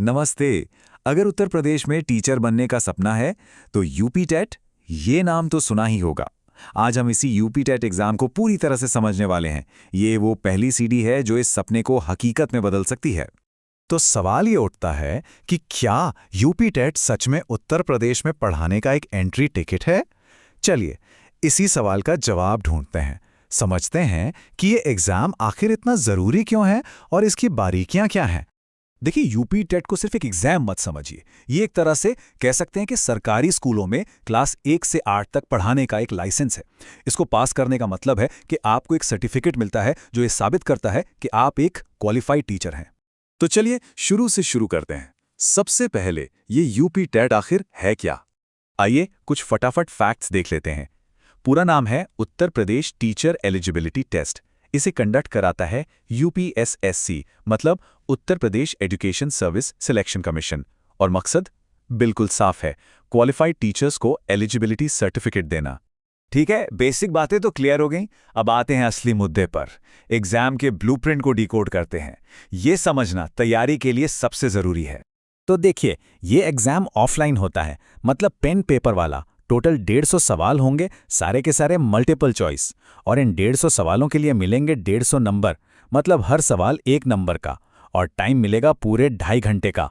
नमस्ते। अगर उत्तर प्रदेश में टीचर बनने का सपना है तो यूपी टेट, ये नाम तो सुना ही होगा। आज हम इसी यूपी टेट एग्जाम को पूरी तरह से समझने वाले हैं। ये वो पहली सीढ़ी है जो इस सपने को हकीकत में बदल सकती है। तो सवाल ये उठता है कि क्या यूपी टेट सच में उत्तर प्रदेश में पढ़ाने का एक एंट्री टिकट है? चलिए इसी सवाल का जवाब ढूंढते हैं, समझते हैं कि ये एग्जाम आखिर इतना जरूरी क्यों है और इसकी बारीकियां क्या हैं। देखिए, यूपी टेट को सिर्फ एक एग्जाम मत समझिए। ये एक तरह से कह सकते हैं कि सरकारी स्कूलों में क्लास 1 से 8 तक पढ़ाने का एक लाइसेंस है। इसको पास करने का मतलब है कि आपको एक सर्टिफिकेट मिलता है जो ये साबित करता है कि आप एक क्वालिफाइड टीचर हैं। तो चलिए शुरू से शुरू करते हैं। सबसे पहले ये यूपी टेट आखिर है क्या? आइए कुछ फटाफट फैक्ट्स देख लेते हैं। पूरा नाम है Uttar Pradesh teacher eligibility test. इसे कंडक्ट कराता है यूपीएसएससी, मतलब Uttar Pradesh education service selection commission. और मकसद बिल्कुल साफ है, क्वालिफाइड टीचर्स को एलिजिबिलिटी सर्टिफिकेट देना। ठीक है, बेसिक बातें तो क्लियर हो गई। अब आते हैं असली मुद्दे पर। एग्जाम के ब्लूप्रिंट को डिकोड करते हैं। ये समझना तैयारी के लिए सबसे जरूरी है। तो देखिए, ये एग्जाम ऑफलाइन होता है, मतलब पेन पेपर वाला। टोटल 150 सवाल होंगे, सारे के सारे मल्टीपल चॉइस। और इन 150 सवालों के लिए मिलेंगे 150 नंबर, मतलब हर सवाल 1 नंबर का। और टाइम मिलेगा पूरे 2.5 घंटे का।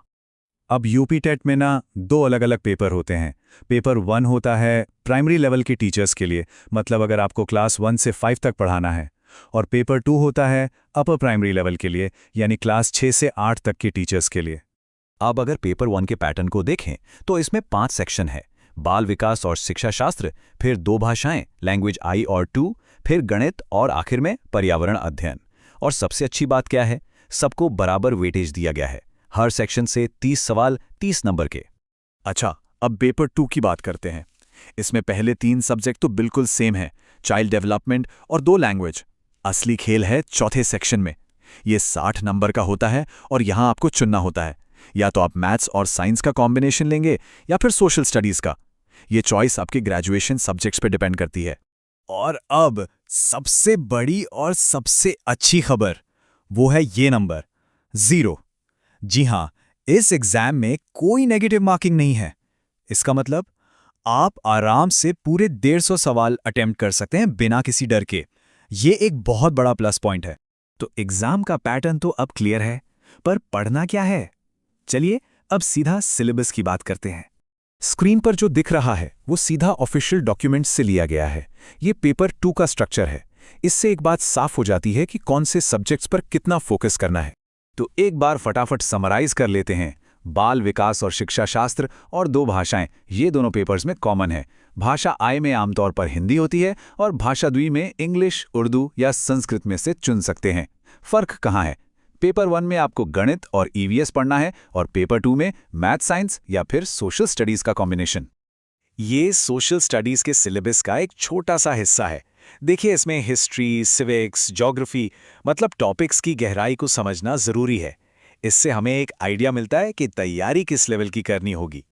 अब यूपी टेट में ना 2 अलग अलग पेपर होते हैं। पेपर 1 होता है प्राइमरी लेवल के टीचर्स के लिए, मतलब अगर आपको क्लास 1 से 5 तक पढ़ाना है। और पेपर 2 होता है अपर प्राइमरी लेवल के लिए, यानी क्लास 6 से 8 तक के टीचर्स के लिए। अब अगर पेपर 1 के पैटर्न को देखें तो इसमें 5 सेक्शन है। बाल विकास और शिक्षा शास्त्र, फिर 2 भाषाएं लैंग्वेज I और II, फिर गणित और आखिर में पर्यावरण अध्ययन। और सबसे अच्छी बात क्या है, सबको बराबर वेटेज दिया गया है। हर सेक्शन से 30 सवाल 30 नंबर के। अच्छा, अब पेपर 2 की बात करते हैं। इसमें पहले 3 सब्जेक्ट तो बिल्कुल सेम है, चाइल्ड डेवलपमेंट और 2 लैंग्वेज। असली खेल है चौथे सेक्शन में। ये 60 नंबर का होता है और यहाँ आपको चुनना होता है, या तो आप मैथ्स और साइंस का कॉम्बिनेशन लेंगे या फिर सोशल स्टडीज का। ये चॉइस आपके ग्रेजुएशन सब्जेक्ट्स पे डिपेंड करती है। और अब सबसे बड़ी और सबसे अच्छी खबर, वो है ये नंबर 0। जी हां, इस एग्जाम में कोई नेगेटिव मार्किंग नहीं है। इसका मतलब आप आराम से पूरे 150 सवाल अटेम्प्ट कर सकते हैं बिना किसी डर के। ये एक बहुत बड़ा प्लस पॉइंट है। तो एग्जाम का पैटर्न तो अब क्लियर है, पर पढ़ना क्या है? चलिए अब सीधा सिलेबस की बात करते हैं। स्क्रीन पर जो दिख रहा है वो सीधा ऑफिशियल डॉक्यूमेंट्स से लिया गया है। ये पेपर 2 का स्ट्रक्चर है। इससे एक बात साफ हो जाती है कि कौन से सब्जेक्ट्स पर कितना फोकस करना है। तो एक बार फटाफट समराइज कर लेते हैं। बाल विकास और शिक्षा शास्त्र और 2 भाषाएं, ये दोनों पेपर्स में कॉमन है। भाषा I में आमतौर पर हिंदी होती है और भाषा द्वि में इंग्लिश, उर्दू या संस्कृत में से चुन सकते हैं। फर्क कहाँ है? पेपर 1 में आपको गणित और EVS पढ़ना है और पेपर 2 में मैथ साइंस या फिर सोशल स्टडीज का कॉम्बिनेशन। ये सोशल स्टडीज के सिलेबस का एक छोटा सा हिस्सा है। देखिए, इसमें हिस्ट्री, सिविक्स, ज्योग्राफी, मतलब टॉपिक्स की गहराई को समझना जरूरी है। इससे हमें एक आइडिया मिलता है कि तैयारी किस लेवल की करनी होगी।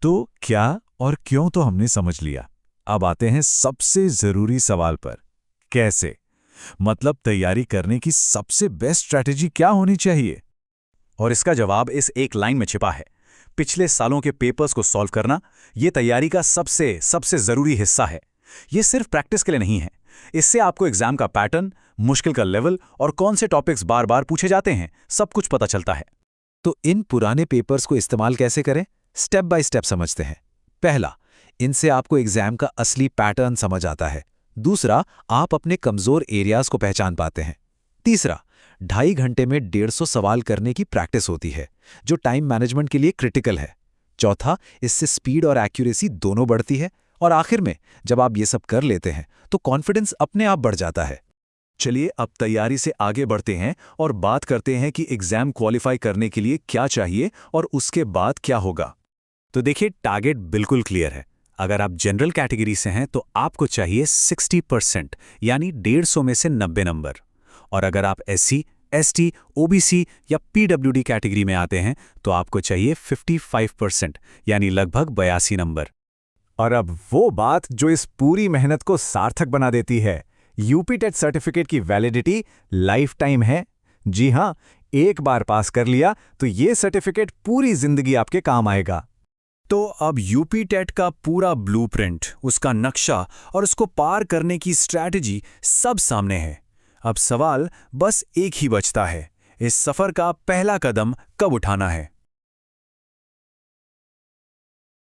तो क्या और क्यों तो हमने समझ लिया। अब आते हैं सबसे जरूरी सवाल पर, कैसे? मतलब तैयारी करने की सबसे बेस्ट स्ट्रैटेजी क्या होनी चाहिए? और इसका जवाब इस एक लाइन में छिपा है। पिछले सालों के पेपर्स को सॉल्व करना, ये तैयारी का सबसे जरूरी हिस्सा है। ये सिर्फ प्रैक्टिस के लिए नहीं है। इससे आपको एग्जाम का पैटर्न, मुश्किल का लेवल और कौन से टॉपिक्स बार बार पूछे जाते हैं, सब कुछ पता चलता है। तो इन पुराने पेपर्स को इस्तेमाल कैसे करें, स्टेप बाय स्टेप समझते हैं। पहला, इनसे आपको एग्जाम का असली पैटर्न समझ आता है। दूसरा, आप अपने कमजोर एरियाज को पहचान पाते हैं। तीसरा, 2.5 घंटे में 150 सवाल करने की प्रैक्टिस होती है, जो टाइम मैनेजमेंट के लिए क्रिटिकल है। चौथा, इससे स्पीड और एक्यूरेसी दोनों बढ़ती है। और आखिर में जब आप ये सब कर लेते हैं तो कॉन्फिडेंस अपने आप बढ़ जाता है। चलिए अब तैयारी से आगे बढ़ते हैं और बात करते हैं कि एग्जाम क्वालिफाई करने के लिए क्या चाहिए और उसके बाद क्या होगा। तो देखिए, टारगेट बिल्कुल क्लियर है। अगर आप जनरल कैटेगरी से हैं तो आपको चाहिए 60%, यानी 150 में से 90 नंबर। और अगर आप SC, ST, OBC या PWD कैटेगरी में आते हैं तो आपको चाहिए 55%, यानी लगभग 82 नंबर। और अब वो बात जो इस पूरी मेहनत को सार्थक बना देती है, यूपी टेट सर्टिफिकेट की वैलिडिटी लाइफ टाइम है। जी हाँ, एक बार पास कर लिया तो ये सर्टिफिकेट पूरी जिंदगी आपके काम आएगा। तो अब यूपी टेट का पूरा ब्लूप्रिंट, उसका नक्शा और उसको पार करने की स्ट्रैटेजी सब सामने है। अब सवाल बस एक ही बचता है, इस सफर का पहला कदम कब उठाना है।